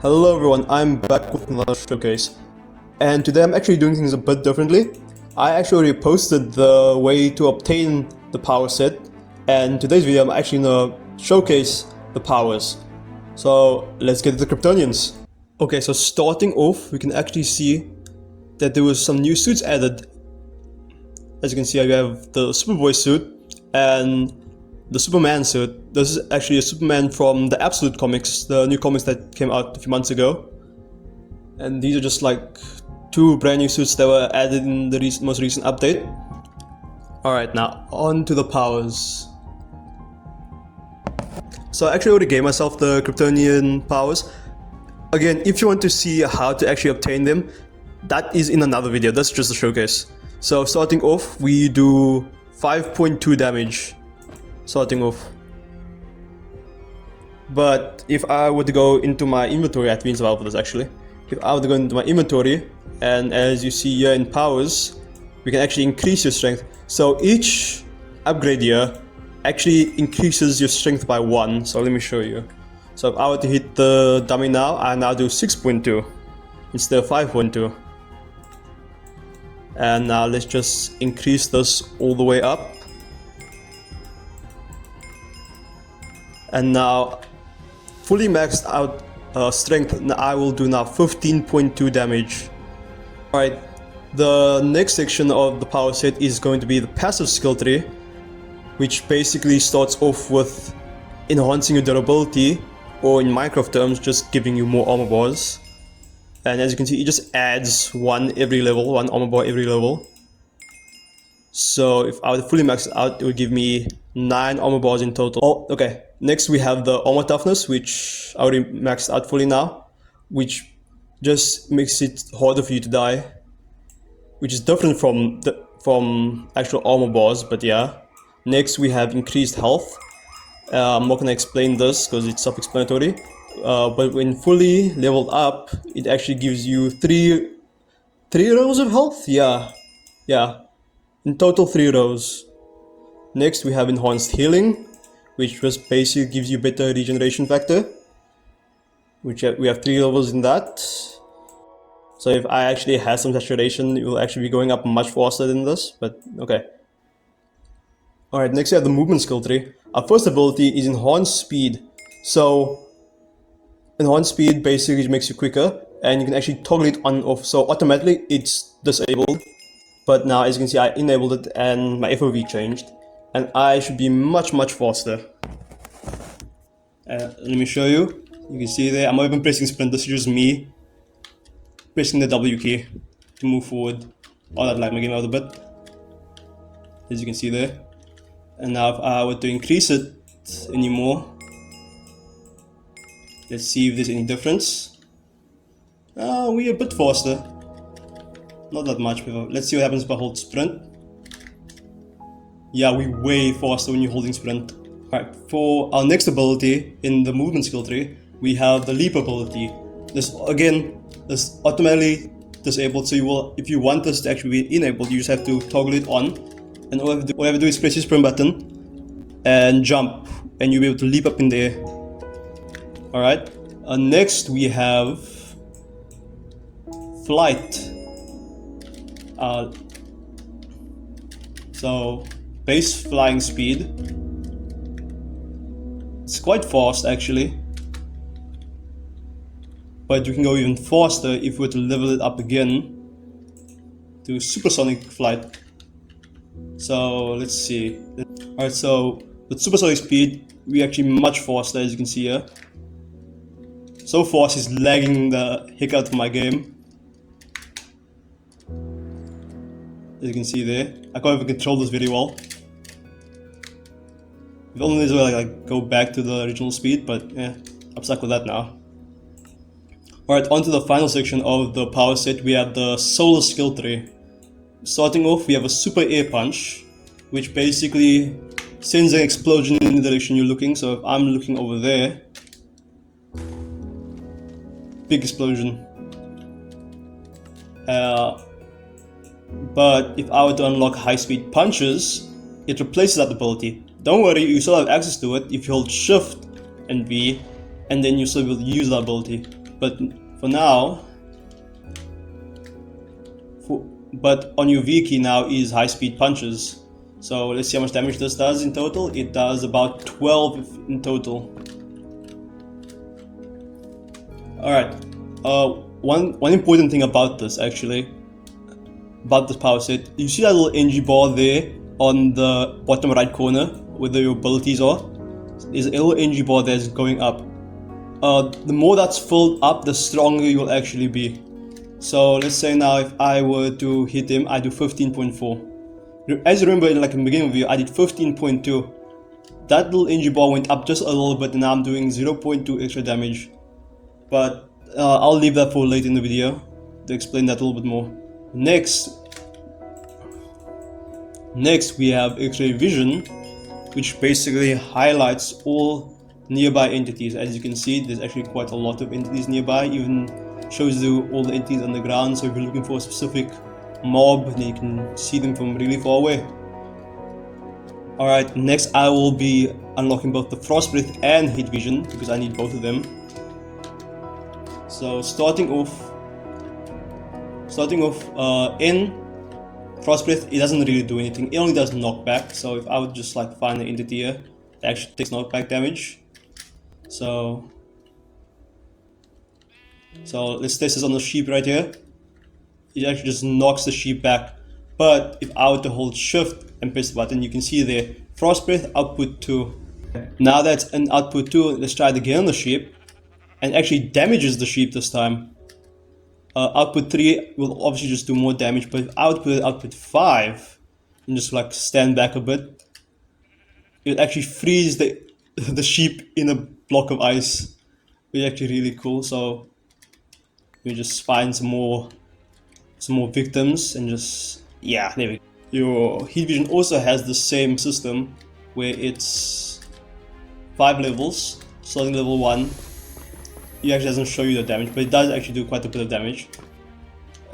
Hello everyone, I'm back with another showcase, and today I'm actually doing things a bit differently. I actually already posted the way to obtain the power set, and today's video I'm actually gonna showcase the powers. So let's get to the Kryptonians. Okay, so starting off, we can actually see that there was some new suits added. As you can see, I have the Superboy suit and the Superman suit. This is actually a Superman from the Absolute comics, the new comics that came out a few months ago. And these are just like two brand new suits that were added in the most recent update. Alright, now on to the powers. So I actually already gave myself the Kryptonian powers. Again, if you want to see how to actually obtain them, that is in another video. That's just a showcase. So starting off, we do 5.2 damage. Starting off. But if I were to go into my inventory, I have to be in survival for this actually. If I were to go into my inventory, and as you see here in powers, we can actually increase your strength. So each upgrade here actually increases your strength by 1. So let me show you. So if I were to hit the dummy now, I now do 6.2 instead of 5.2. And now let's just increase this all the way up. And now, fully maxed out strength, I will do now 15.2 damage. Alright, the next section of the power set is going to be the passive skill tree, which basically starts off with enhancing your durability, or in Minecraft terms, just giving you more armor bars. And as you can see, it just adds one every level, one armor bar every level. So if I were to fully max it out, it would give me 9 armor bars in total. Oh, okay. Next we have the armor toughness, which I already maxed out fully now, which just makes it harder for you to die, which is different from actual armor bars, but yeah. Next we have increased health. I'm not gonna explain this because it's self-explanatory, but when fully leveled up, it actually gives you 3 rows of health. Yeah, in total 3 rows. Next we have enhanced healing, which just basically gives you better regeneration factor, which we have 3 levels in that. So if I actually had some saturation, it will actually be going up much faster than this, but okay. Alright, next we have the movement skill tree. Our first ability is enhanced speed. So enhanced speed basically makes you quicker, and you can actually toggle it on and off. So automatically it's disabled, but now as you can see I enabled it and my FOV changed. And I should be much faster. Let me show you. You can see there, I'm not even pressing sprint, this is just me pressing the W key to move forward. Oh, that light my game out a bit, as you can see there. And now if I were to increase it anymore, let's see if there's any difference. We're a bit faster. Not that much, but let's see what happens if I hold sprint. Yeah, we're way faster when you're holding sprint. Alright, for our next ability in the movement skill tree, we have the leap ability. This again is automatically disabled, so you will, if you want this to actually be enabled, you just have to toggle it on, and all you have to do is press your sprint button and jump, and you'll be able to leap up in the air. Alright, next we have flight. So base flying speed. It's quite fast actually, but you can go even faster if we were to level it up again to supersonic flight. So let's see. Alright, so with supersonic speed, we're actually much faster, as you can see here. So fast it's lagging the heck out of my game. As you can see there, I can't even control this very well. If only there's a way like go back to the original speed, but yeah, I'm stuck with that now. Alright, on to the final section of the power set, we have the solar skill tree. Starting off, we have a super air punch, which basically sends an explosion in the direction you're looking. So if I'm looking over there, big explosion. But if I were to unlock high speed punches, it replaces that ability. Don't worry, you still have access to it if you hold shift and V, and then you still will use that ability. but for now, but on your V key now is high speed punches. So let's see how much damage this does in total. It does about 12 in total. Alright, one important thing about this actually, about this power set, you see that little energy bar there on the bottom right corner where your abilities are? There's a little energy bar that's going up. The more that's filled up, the stronger you will actually be. So let's say now if I were to hit him, I do 15.4. As you remember in like the beginning of the video, I did 15.2. That little energy bar went up just a little bit and now I'm doing 0.2 extra damage. But I'll leave that for later in the video to explain that a little bit more. Next we have Xray Vision, which basically highlights all nearby entities. As you can see, there's actually quite a lot of entities nearby, even shows you all the entities underground. So if you're looking for a specific mob, then you can see them from really far away. Alright, next I will be unlocking both the Frost Breath and Heat Vision because I need both of them. So starting off in Frost Breath, it doesn't really do anything. It only does knockback. So if I would just like find an entity here, it actually takes knockback damage. So let's test this on the sheep right here. It actually just knocks the sheep back. But if I were to hold shift and press the button, you can see there, Frost Breath output 2. Now that's an output 2, let's try it again on the sheep. And actually damages the sheep this time. Output 3 will obviously just do more damage, but if I would put output 5 and just like stand back a bit, it actually freeze the sheep in a block of ice. It's actually really cool. So we just find some more victims and just, yeah, there we go. Your Heat Vision also has the same system where it's 5 levels, starting level 1. It actually doesn't show you the damage, but it does actually do quite a bit of damage.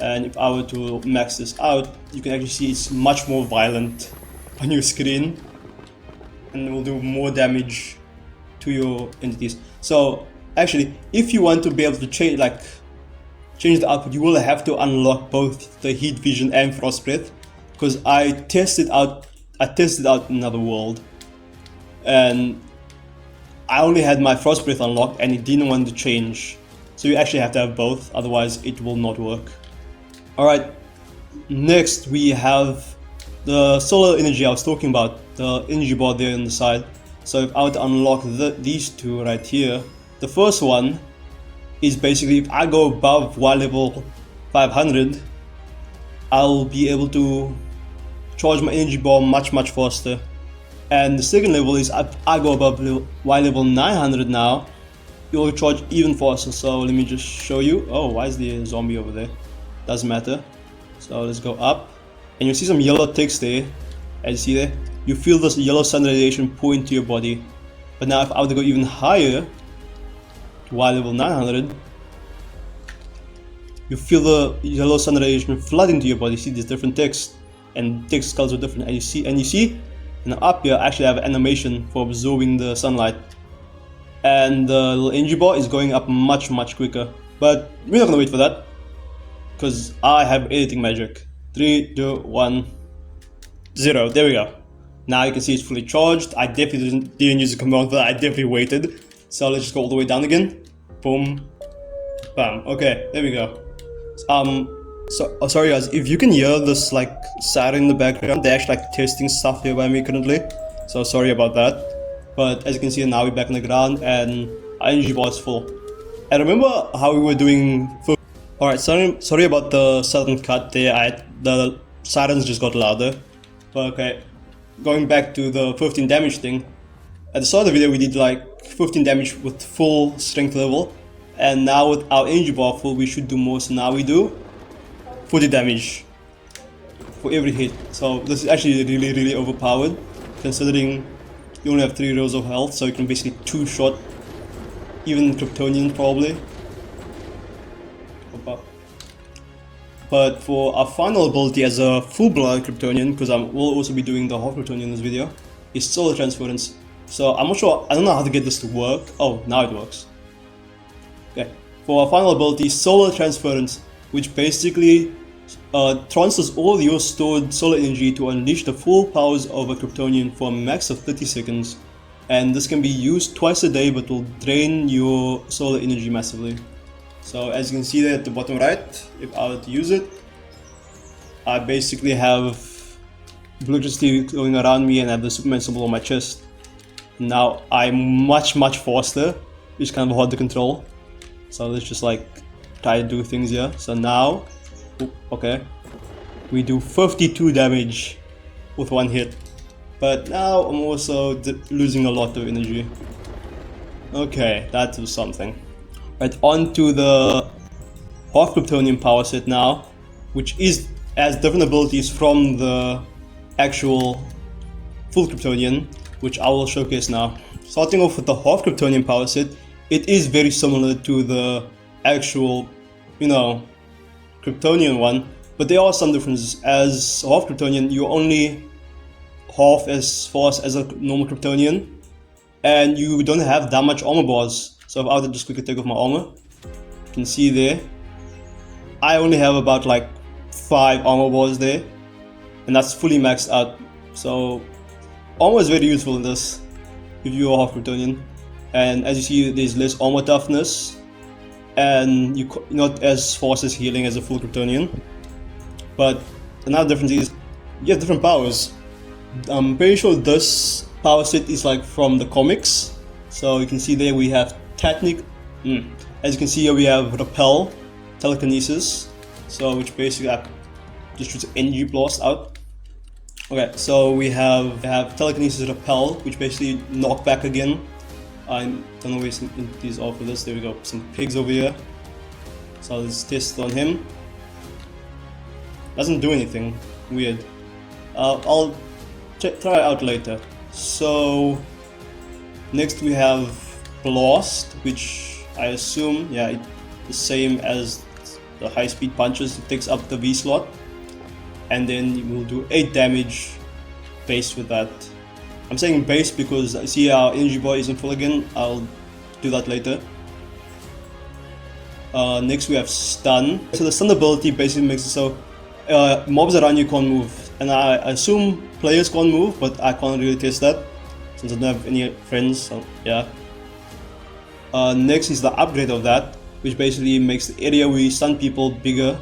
And if I were to max this out, you can actually see it's much more violent on your screen and it will do more damage to your entities. So actually, if you want to be able to change the output, you will have to unlock both the Heat Vision and Frost Breath, because I tested out in another world and I only had my Frost Breath unlocked and it didn't want to change. So you actually have to have both, otherwise it will not work. Alright, next we have the solar energy I was talking about, the energy bar there on the side. So if I were to unlock these two right here, the first one is basically if I go above Y level 500, I'll be able to charge my energy bar much faster. And the second level is I go above Y level 900 now, it will charge even faster. So let me just show you. Oh, why is there a zombie over there? Doesn't matter. So let's go up and you'll see some yellow text there. As you see there, you feel this yellow sun radiation pour into your body. But now if I were to go even higher to Y level 900, you feel the yellow sun radiation flood into your body. See, there's different text and text colors are different, and you see and up here I actually have an animation for absorbing the sunlight, and the little energy bar is going up much quicker. But we're not gonna wait for that because I have editing magic. 3, 2, 1, 0. There we go. Now you can see it's fully charged. I definitely didn't use the command for that. I definitely waited. So let's just go all the way down again. Boom, bam. Okay, there we go. So sorry guys, if you can hear this like siren in the background, they're actually like testing stuff here by me currently, so sorry about that. But as you can see, now we're back on the ground and our energy bar is full. And remember how we were doing. Alright, sorry about the sudden cut there. The sirens just got louder. But okay, going back to the 15 damage thing. At the start of the video we did like 15 damage with full strength level, and now with our energy bar full we should do more. So now we do 40 damage for every hit. So this is actually really overpowered, considering you only have 3 rows of health, so you can basically 2-shot even kryptonian probably. But for our final ability as a full-blood kryptonian, because I will also be doing the half kryptonian in this video, is solar transference. So I'm not sure, I don't know how to get this to work. Oh, now it works. Okay, For our final ability, solar transference, which basically transfers all your stored solar energy to unleash the full powers of a Kryptonian for a max of 30 seconds. And this can be used twice a day, but will drain your solar energy massively. So as you can see there at the bottom right, if I were to use it, I basically have electricity going around me and I have the Superman symbol on my chest. Now I'm much faster, which is kind of hard to control. So let's just like try to do things here. So now, okay, we do 52 damage with one hit. But now I'm also losing a lot of energy. Okay, that was something. Right, on to the half Kryptonian power set now, which has different abilities from the actual full Kryptonian, which I will showcase now. Starting off with the half Kryptonian power set, it is very similar to the actual, Kryptonian one, but there are some differences. As half Kryptonian, you're only half as fast as a normal Kryptonian, and you don't have that much armor bars. So if I were to just quickly take off my armor, you can see there, I only have about like 5 armor bars there, and that's fully maxed out. So armor is very useful in this if you are half Kryptonian. And as you see, there's less armor toughness, and you're not as fast as healing as a full Kryptonian. But another difference is you have different powers. I'm pretty sure this power set is like from the comics. So you can see there we have as you can see here, we have repel, telekinesis, so which basically just shoots energy blast out. Okay, so we have telekinesis, repel, which basically knock back again. I don't know where these are for this. There we go, some pigs over here. So let's test on him. Doesn't do anything weird. I'll try it out later. So next we have blast, which I assume, it's the same as the high speed punches. It takes up the V slot, and then we'll do 8 damage base with that. I'm saying base because I see our energy bar isn't full again. I'll do that later. Next we have stun. So the stun ability basically makes it so mobs around you can't move, and I assume players can't move, but I can't really test that since I don't have any friends, so yeah. Next is the upgrade of that, which basically makes the area where you stun people bigger,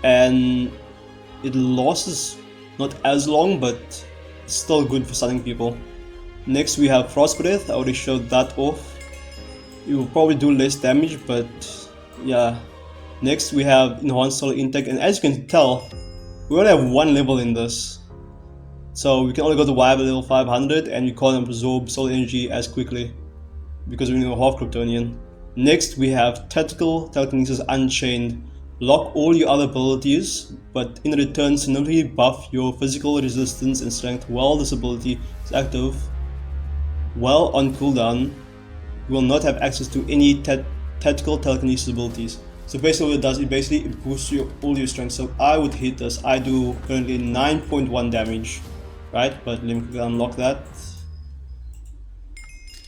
and it lasts not as long, but it's still good for stunning people. Next we have frost breath. I already showed that off. You will probably do less damage, but yeah. Next we have enhanced solar intake, and as you can tell, we only have 1 level in this, so we can only go to level 500, and we can't absorb solar energy as quickly because we're half Kryptonian. Next we have tactical telekinesis unchained. Lock all your other abilities, but in return significantly buff your physical resistance and strength while this ability is active. While on cooldown, you will not have access to any tactical telekinesis abilities. So basically what it does, it boosts all your strength. So I would hit this. I do currently 9.1 damage, right? But let me quickly unlock that.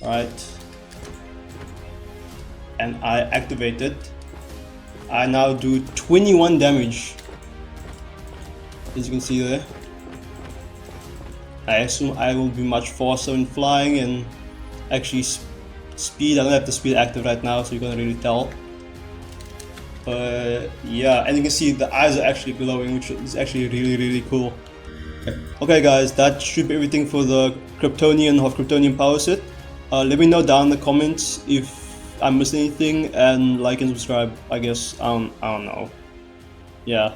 Alright. And I activate it. I now do 21 damage, as you can see there. I assume I will be much faster in flying and actually speed. I don't have the speed active right now, so you're gonna really tell. But yeah, and you can see the eyes are actually glowing, which is actually really cool. Okay guys, that should be everything for the Kryptonian, half Kryptonian power set. Let me know down in the comments if I missed anything, and like and subscribe, I guess. I don't know. Yeah.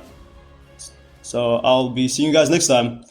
So I'll be seeing you guys next time.